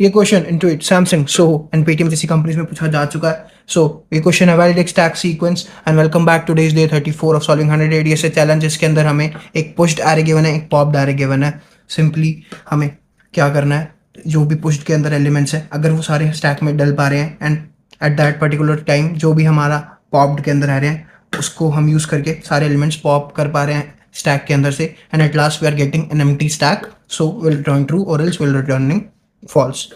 ये question Intuit, Samsung, Soho and Paytm जैसी companies में पूछा जा चुका है. सो ये क्वेश्चन है valid stack sequence and welcome back to day 34 of solving 100 ADS challenge. इसके अंदर हमें एक पुश्ड एरे गिवन है, एक पॉप्ड एरे गिवन है. सिंपली हमें क्या करना है, जो भी पुश्ड के अंदर एलिमेंट्स हैं अगर वो सारे स्टैक में डल पा रहे हैं and at that particular time जो भी हमारा पॉप्ड के अंदर आ रहे हैं उसको हम यूज़ करके सारे एलिमेंट्स पॉप कर पा रहे हैं स्टैक के अंदर से, and at last we are getting an empty stack. So will return true और else will returning false.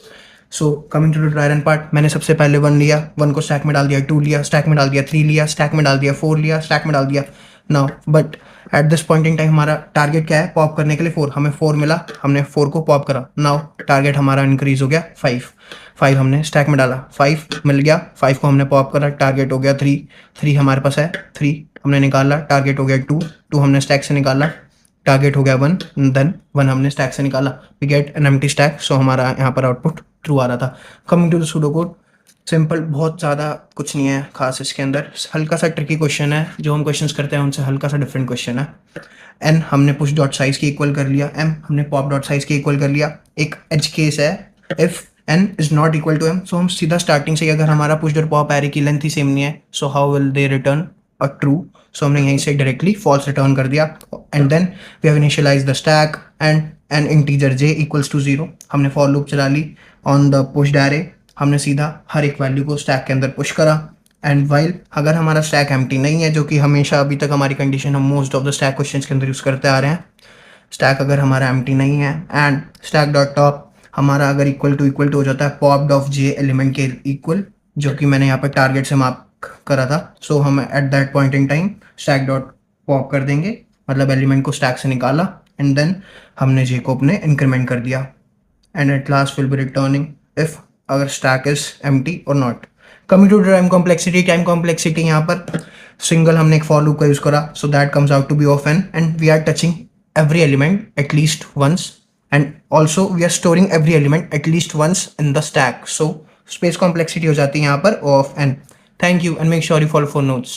So coming to the dry run part, मैंने सबसे पहले 1 लिया, 1 को स्टैक में डाल दिया, 2 लिया, स्टैक में डाल दिया, 3 लिया, स्टैक में डाल दिया, 4 लिया, स्टैक में डाल दिया. Now but at this point in time हमारा टारगेट क्या है पॉप करने के लिए 4. हमें 4 मिला, हमने 4 को पॉप करा. नाउ टारगेट हमारा इंक्रीज हो गया 5 हमने स्टैक में डाला, 5 मिल गया, 5 को हमने पॉप करा, टारगेट हो गया 3 हमारे पास है, 3 हमने निकाला, टारगेट हो गया 2 हमने स्टैक से निकाला, टारगेट हो गया 1, देन 1 हमने स्टैक से निकाला, we get an empty stack. So हमारा यहाँ पर आउटपुट ट्रू आ रहा था. Coming to the pseudo code, simple, बहुत ज़्यादा कुछ नहीं है खास इसके अंदर. हल्का सा ट्रिकी क्वेश्चन है, जो हम क्वेश्चंस करते हैं उनसे हल्का सा डिफरेंट क्वेश्चन है. एन हमने पुश डॉट साइज के इक्वल कर लिया, एम हमने पॉप डॉट साइज के इक्वल कर लिया. एक एज केस है, if n is not equal to m. So हम सीधा स्टार्टिंग से, अगर हमारा पुश डॉट पॉप एरे की लेंथ ही सेम नहीं है, so how will they return a true. So हमने यहीं से डायरेक्टली फॉल्स रिटर्न कर दिया. And then we have initialize the stack and an integer j equals to 0. हमने फॉर लूप चला ली ऑन द पुश्ड एरे, हमने सीधा हर एक वैल्यू को स्टैक के अंदर पुश करा. एंड वाइल अगर हमारा स्टैक एम्प्टी नहीं है, जो कि हमेशा अभी तक हमारी कंडीशन हम most of the stack questions के अंदर यूज़ करते आ रहे हैं, स्टैक अगर हमारा एम्प्टी नहीं है एंड स्टैक डॉट टॉप हमारा अगर इक्वल टू हो जाता है पॉप्ड ऑफ j एलिमेंट के इक्वल, जो कि मैंने यहाँ पर टारगेट से मार्क करा था. सो हम at that point in time stack dot pop कर देंगे, मतलब एलिमेंट को स्टैक से निकाला एंड देन हमने j को अपने इंक्रीमेंट कर दिया. And at last will be returning if अगर स्टैक इज एम्प्टी और not. Coming to time complexity यहाँ पर सिंगल हमने एक फॉर लूप का यूज करा, so that comes out to be of n and we are touching every element at least once, and also we are storing every element at least once in the stack. So space complexity हो जाती है यहाँ पर of n. Thank you and make sure you follow for notes.